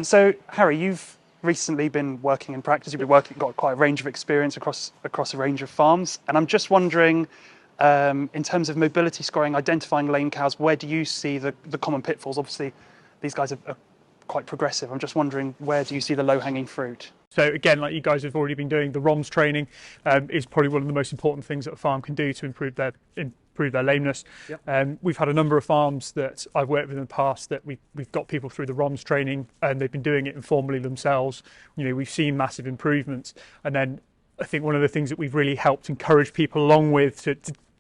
So, Harry, you've recently been working in practice. You've been got quite a range of experience across a range of farms, and I'm just wondering, in terms of mobility scoring, identifying lame cows, where do you see the common pitfalls? Obviously, these guys are quite progressive. I'm just wondering, where do you see the low-hanging fruit? So again, like you guys have already been doing, the ROMS training is probably one of the most important things that a farm can do to improve their lameness. Yep. We've had a number of farms that I've worked with in the past that we've got people through the ROMS training and they've been doing it informally themselves. You know, we've seen massive improvements. And then I think one of the things that we've really helped encourage people along with to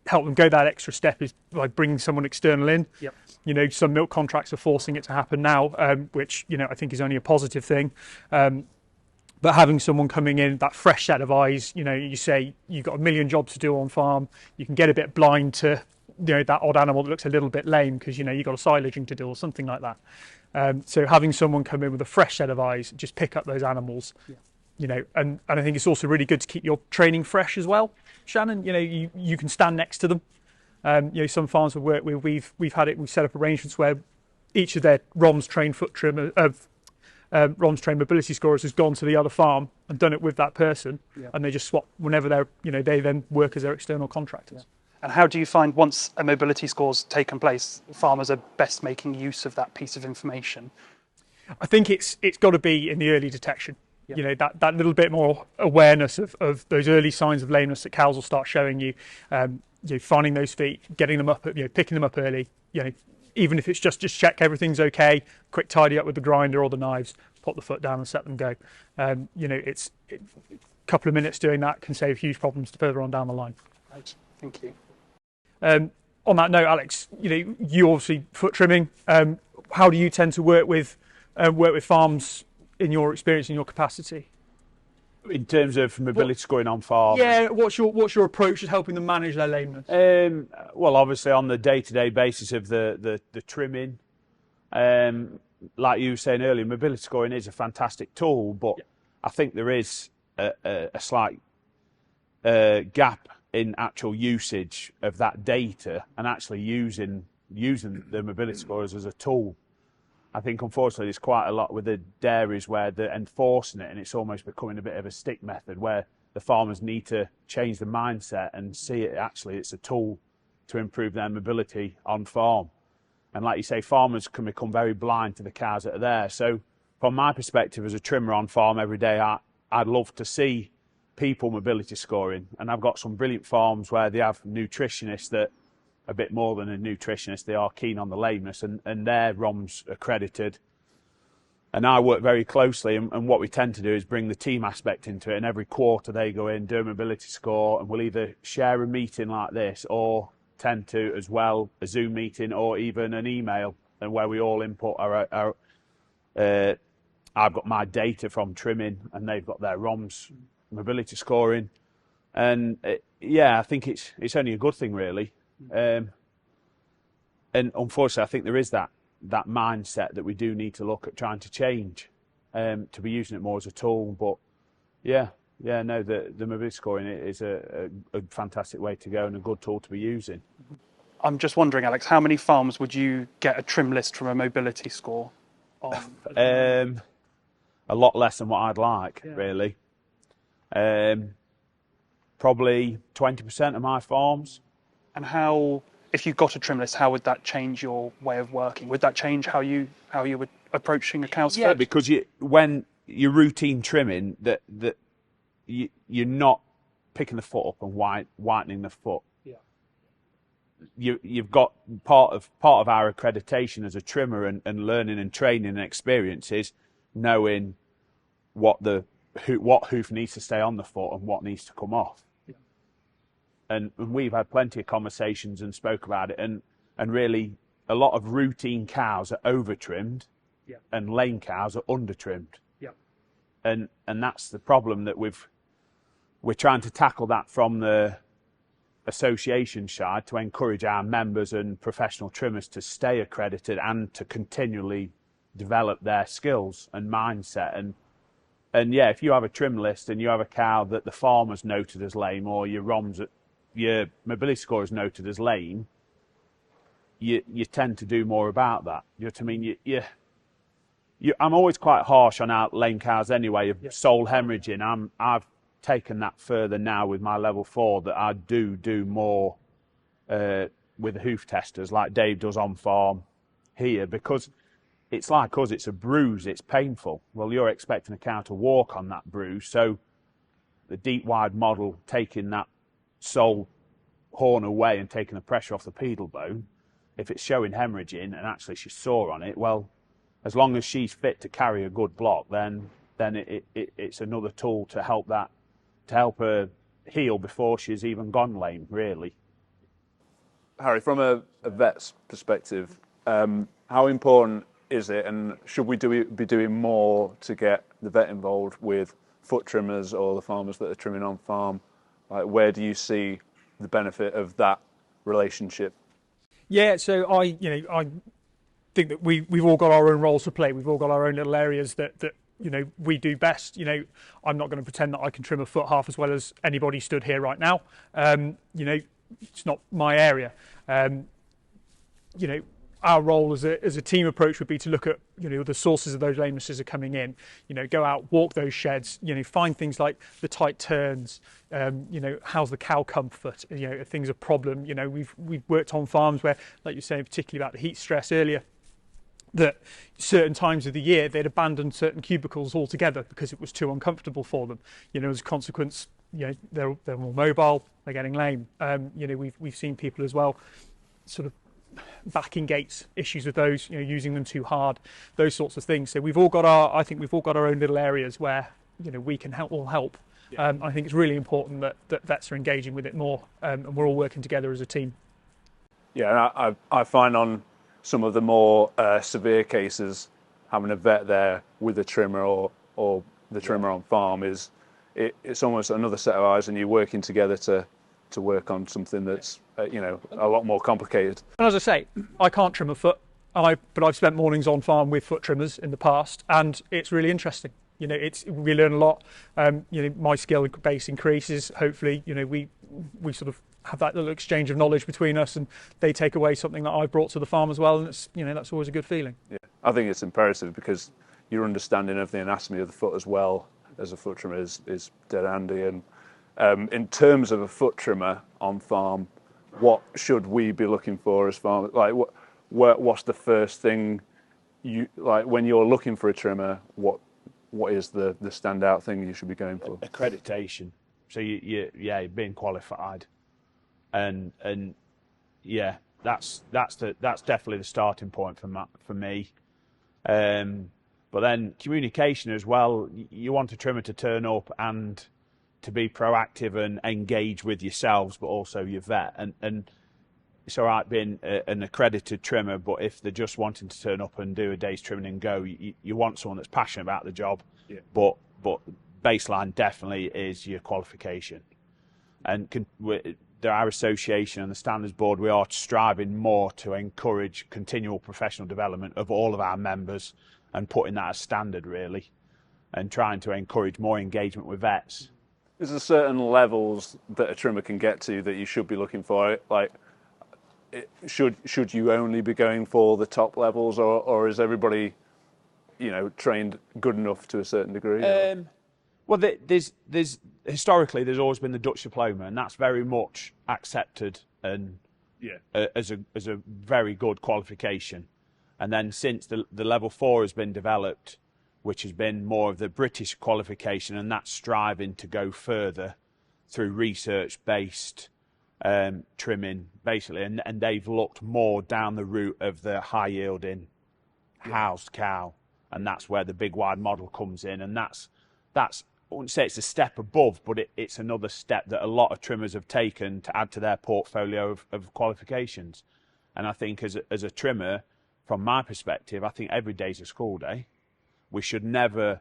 help them go that extra step is by bringing someone external in. Yep. You know, some milk contracts are forcing it to happen now, which, you know, I think is only a positive thing. But having someone coming in, that fresh set of eyes, you know, you say you've got a million jobs to do on farm, you can get a bit blind to, you know, that odd animal that looks a little bit lame because, you know, you've got a silaging to do or something like that. So having someone come in with a fresh set of eyes, just pick up those animals, you know, and I think it's also really good to keep your training fresh as well, Shannon. You know, you can stand next to them. You know, some farms we've worked with, we've set up arrangements where each of their ROMS trained foot trim ROMS trained mobility scorers has gone to the other farm and done it with that person, and they just swap whenever they're, you know, they then work as their external contractors. Yeah. And how do you find once a mobility score's taken place, farmers are best making use of that piece of information? I think it's got to be in the early detection. You know, that little bit more awareness of those early signs of lameness that cows will start showing you. You know, finding those feet, getting them up, you know, picking them up early. You know, even if it's just check everything's okay, quick tidy up with the grinder or the knives, put the foot down and set them go. You know, a couple of minutes doing that can save huge problems further on down the line. Right, thank you. On that note, Alex, you know, you obviously foot trimming. How do you tend to work with farms in your experience, in your capacity? In terms of mobility scoring on farm? Yeah, what's your approach to helping them manage their lameness? Well, obviously on the day-to-day basis of the trimming, like you were saying earlier, mobility scoring is a fantastic tool, but I think there is a slight gap in actual usage of that data and actually using the mobility scorers as a tool. I think, unfortunately, there's quite a lot with the dairies where they're enforcing it and it's almost becoming a bit of a stick method where the farmers need to change the mindset and see it actually it's a tool to improve their mobility on farm. And like you say, farmers can become very blind to the cows that are there. So from my perspective as a trimmer on farm every day, I'd love to see people mobility scoring. And I've got some brilliant farms where they have nutritionists that a bit more than a nutritionist, they are keen on the lameness and they're ROMS accredited. And I work very closely and what we tend to do is bring the team aspect into it, and every quarter they go in, do a mobility score, and we'll either share a meeting like this or tend to as well a Zoom meeting or even an email, and where we all input our I've got my data from trimming and they've got their ROMS mobility scoring, and I think it's only a good thing really. And unfortunately, I think there is that mindset that we do need to look at trying to change, to be using it more as a tool. But the mobility scoring is a fantastic way to go and a good tool to be using. I'm just wondering, Alex, how many farms would you get a trim list from a mobility score on? A lot less than what I'd like, really. Probably 20% of my farms. And how, if you got a trim list, how would that change your way of working? Would that change how you were approaching a cow's foot? Yeah, because when you're routine trimming, you're not picking the foot up and whitening the foot. Yeah. You've got part of our accreditation as a trimmer and learning and training and experience is knowing what hoof needs to stay on the foot and what needs to come off. And we've had plenty of conversations and spoke about it, and really a lot of routine cows are over trimmed, and lame cows are under trimmed, and that's the problem that we're trying to tackle that from the association side to encourage our members and professional trimmers to stay accredited and to continually develop their skills and mindset. And if you have a trim list and you have a cow that the farmer's noted as lame, or your mobility score is noted as lame, you tend to do more about that. You know what I mean? I'm always quite harsh on our lame cows anyway, of sole hemorrhaging. I've taken that further now with my level 4, that I do more with the hoof testers like Dave does on farm here, because it's like us, it's a bruise, it's painful. Well, you're expecting a cow to walk on that bruise, so the deep wide model taking that sole horn away and taking the pressure off the pedal bone, if it's showing hemorrhaging and actually she's sore on it, well, as long as she's fit to carry a good block, then it's another tool to help her heal before she's even gone lame, really. Harry, from a vet's perspective, how important is it, and should we be doing more to get the vet involved with foot trimmers or the farmers that are trimming on farm? Like, where do you see the benefit of that relationship? Yeah, so I think that we've all got our own roles to play. We've all got our own little areas that we do best. I'm not going to pretend that I can trim a foot half as well as anybody stood here right now. It's not my area. Our role as a team approach would be to look at the sources of those lamenesses are coming in. Go out, walk those sheds. Find things like the tight turns. How's the cow comfort? If things are a problem. We've worked on farms where, like you're saying, particularly about the heat stress earlier, that certain times of the year they'd abandoned certain cubicles altogether because it was too uncomfortable for them. As a consequence, they're more mobile, they're getting lame. We've seen people as well, sort of backing gates issues with those, using them too hard, those sorts of things. So I think we've all got our own little areas where we can help. Yeah. I think it's really important that vets are engaging with it more, and we're all working together as a team. Yeah, and I find on some of the more severe cases, having a vet there with a trimmer or the trimmer on farm it's almost another set of eyes, and you're working together to work on something that's a lot more complicated. And as I say, I can't trim a foot, but I've spent mornings on farm with foot trimmers in the past, and it's really interesting. We learn a lot. My skill base increases. Hopefully, we sort of have that little exchange of knowledge between us, and they take away something that I've brought to the farm as well, and it's that's always a good feeling. Yeah, I think it's imperative, because your understanding of the anatomy of the foot as well as a foot trimmer is dead handy. And in terms of a foot trimmer on farm, what should we be looking for as farmers? Like, what's the first thing you like when you're looking for a trimmer? What is the standout thing you should be going for? Accreditation. So you're being qualified, and yeah, that's definitely the starting point for me. But then communication as well. You want a trimmer to turn up and to be proactive and engage with yourselves, but also your vet. And it's all right being an accredited trimmer, but if they're just wanting to turn up and do a day's trimming and go, you want someone that's passionate about the job. Yeah. But baseline definitely is your qualification. And our association and the standards board, we are striving more to encourage continual professional development of all of our members, and putting that as standard, really, and trying to encourage more engagement with vets. Is there certain levels that a trimmer can get to that you should be looking for? Like, should you only be going for the top levels, or is everybody, trained good enough to a certain degree? Well, there's historically there's always been the Dutch diploma, and that's very much accepted and as a very good qualification. And then since the level 4 has been developed, which has been more of the British qualification, and that's striving to go further through research-based trimming, basically, and they've looked more down the route of the high-yielding housed cow, and that's where the big wide model comes in, and that's I wouldn't say it's a step above, but it's another step that a lot of trimmers have taken to add to their portfolio of qualifications. And I think as a trimmer, from my perspective, I think every day's a school day. We should never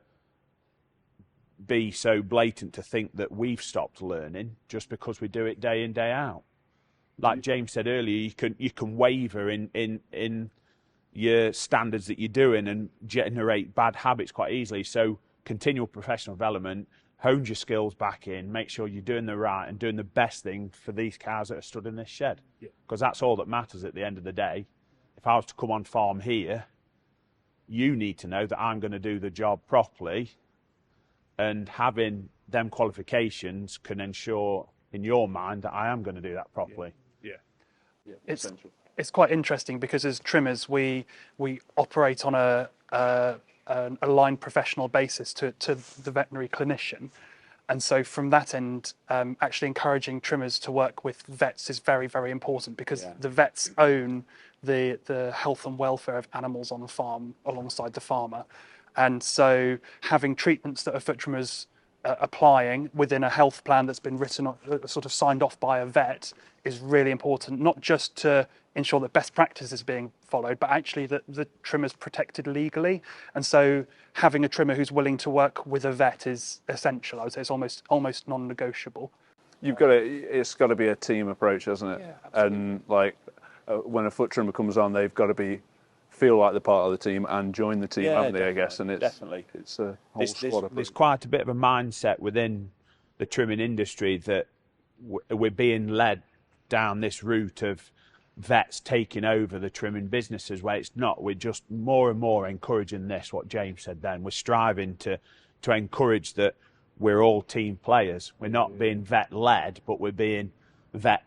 be so blatant to think that we've stopped learning just because we do it day in, day out. Like James said earlier, you can waver in your standards that you're doing and generate bad habits quite easily. So continual professional development, hone your skills back in, make sure you're doing the right and doing the best thing for these cows that are stood in this shed. Because that's all that matters at the end of the day. If I was to come on farm here, you need to know that I'm going to do the job properly, and having them qualifications can ensure in your mind that I am going to do that properly. Yeah, It's quite interesting because as trimmers we operate on a aligned professional basis to the veterinary clinician, and so from that end, actually encouraging trimmers to work with vets is very, very important because the vets own the health and welfare of animals on the farm alongside the farmer, and so having treatments that a foot trimmers applying within a health plan that's been written, sort of signed off by a vet, is really important, not just to ensure that best practice is being followed, but actually that the trimmer's protected legally. And so having a trimmer who's willing to work with a vet is essential. I would say it's almost non-negotiable. It's got to be a team approach, hasn't it? Yeah, absolutely. And like when a foot trimmer comes on, they've got to feel like they're part of the team and join the team, haven't they? I guess, and it's definitely it's a whole squad of there's quite a bit of a mindset within the trimming industry that we're being led down this route of vets taking over the trimming businesses, where it's not. We're just more and more encouraging this, what James said then. We're striving to encourage that we're all team players. We're not being vet led, but we're being vet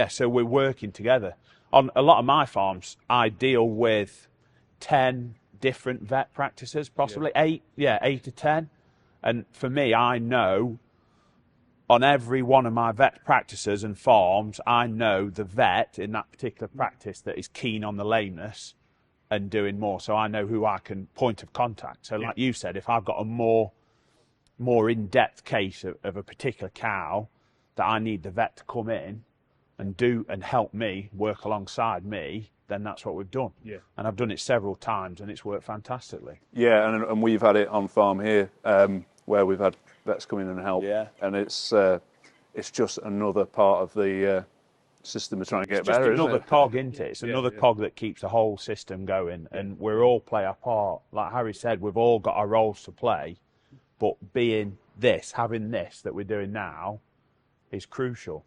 so we're working together. On a lot of my farms, I deal with 10 different vet practices, possibly 8 to 10. And for me, I know on every one of my vet practices and farms, I know the vet in that particular practice that is keen on the lameness and doing more. So I know who I can point of contact. So like you said, if I've got a more in-depth case of a particular cow that I need the vet to come in and do and help me, work alongside me, then that's what we've done. Yeah. And I've done it several times and it's worked fantastically. Yeah, and we've had it on farm here where we've had vets come in and help. Yeah. And it's just another part of the system of trying to get better, It's just another cog, isn't it? It's another yeah. cog that keeps the whole system going, and we're all play our part. Like Harry said, we've all got our roles to play, but having this that we're doing now is crucial.